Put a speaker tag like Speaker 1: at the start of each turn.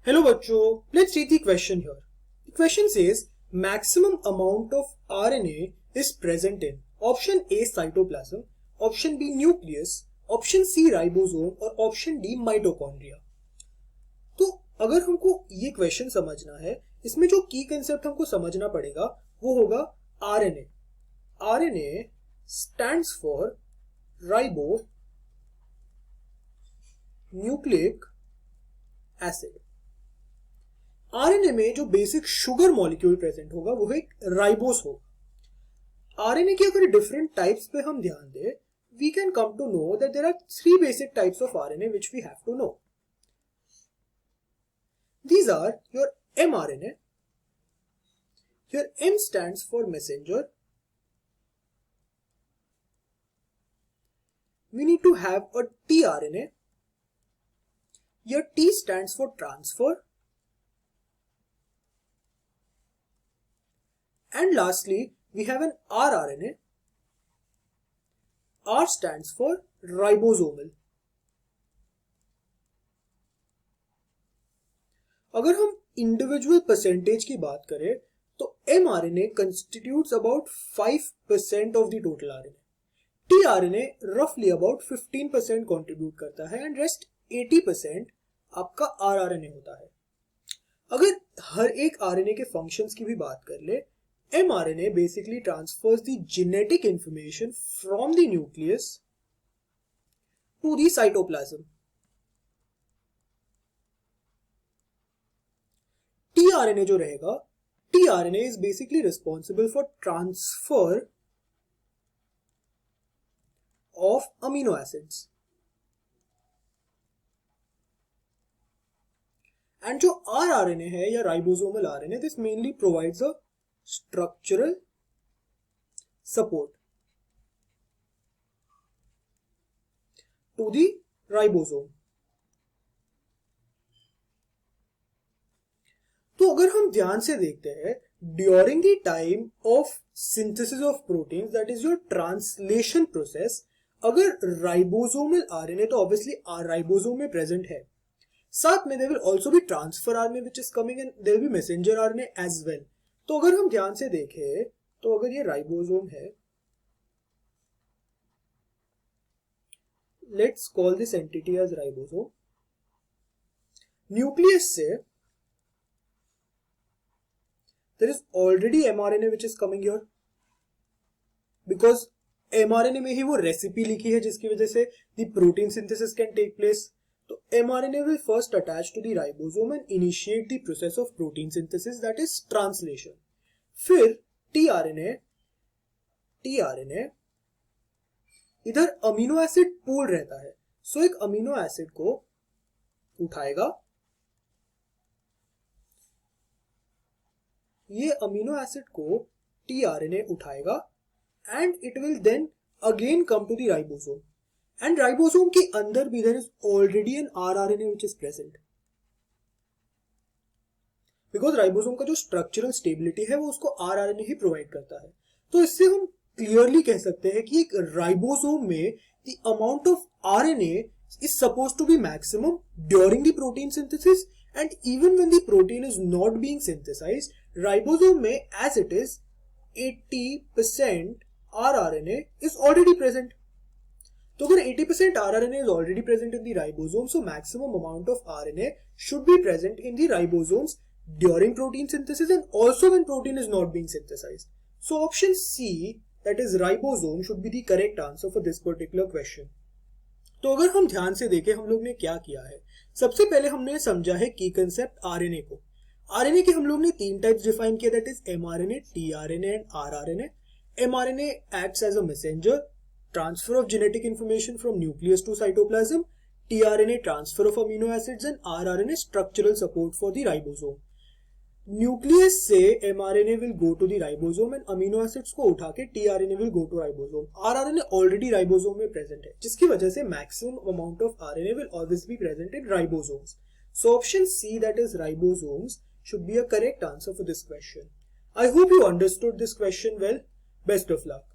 Speaker 1: Hello bachcho, let's read the question here. The question says maximum amount of RNA is present in option A cytoplasm, option B nucleus, option C ribosome और option D mitochondria. तो अगर हमको ये question समझना है, इसमें जो की कंसेप्ट हमको समझना पड़ेगा वो होगा RNA. RNA stands for ribo nucleic acid. RNA में जो बेसिक शुगर मॉलिक्यूल प्रेजेंट होगा वो एक राइबोस होगा। आरएनए की अगर डिफरेंट टाइप्स पे हम ध्यान दें, we can come to know that there are three basic types of RNA which we have to know. These are your mRNA. Your M stands for messenger. We need to have a tRNA. Your T stands for transfer. And lastly, we have an rRNA. R stands for ribosomal. अगर हम individual percentage की बात करें तो mRNA constitutes about 5% of the total RNA. tRNA roughly about 15% contribute करता है and rest 80% आपका rRNA होता है। अगर हर एक RNA के फंक्शंस की भी बात कर ले, mRNA basically transfers the genetic information from the nucleus to the cytoplasm. tRNA जो रहेगा, tRNA is basically responsible for transfer of amino acids. And जो rRNA है या ribosomal RNA, this mainly provides a structural support to the ribosome. तो अगर हम ध्यान से देखते हैं, during the time of synthesis of proteins, that is your translation process, अगर राइबोसोमल आरएनए तो ऑब्वियसली राइबोसोम में प्रेजेंट है, साथ में there will also be transfer RNA which is coming and there will be messenger RNA as well. तो अगर हम ध्यान से देखें तो अगर ये राइबोसोम है, let's call this entity as ribosome. Nucleus से there is already mRNA which is coming here because mRNA में ही वो रेसिपी लिखी है जिसकी वजह से the protein synthesis can take place. तो mRNA will first attach to the ribosome and initiate the process of protein synthesis, that is translation. फिर tRNA इधर अमीनो एसिड पूल रहता है, सो एक अमीनो एसिड को उठाएगा, ये अमीनो एसिड को tRNA उठाएगा and it will then again come to the ribosome and ribosome के अंदर भी there is already an rRNA which is present, because ribosome का जो स्ट्रक्चरल स्टेबिलिटी है वो उसको rRNA ही प्रोवाइड करता है। तो इससे हम क्लियरली कह सकते हैं कि एक राइबोसोम में the amount of RNA is supposed to be maximum during the protein synthesis, and even when the protein is not being synthesized, ribosome में as it is 80% rRNA is already present. तो अगर 80% rRNA is already present in the ribosome, so maximum amount of RNA should be present in the ribosomes during protein synthesis and also when protein is not being synthesized. So option C, that is ribosome, should be the correct answer for this particular question. तो अगर हम ध्यान से देखें हम लोग ने क्या किया है, सबसे पहले हमने समझा है की कंसेप्ट आरएनए को। आरएनए के हम लोग ने तीन टाइप्स डिफाइन किया, that is mRNA, tRNA and rRNA. MRNA acts as a messenger, transfer of genetic information from nucleus to cytoplasm, tRNA transfer of amino acids and rRNA structural support for the ribosome. Nucleus से mRNA will go to the ribosome and amino acids को उठा के tRNA will go to ribosome. RRNA already ribosome में present है, जिसकी वजह से maximum amount of RNA will always be present in ribosomes. So option C, that is ribosomes, should be a correct answer for this question. I hope you understood this question well. Best of luck.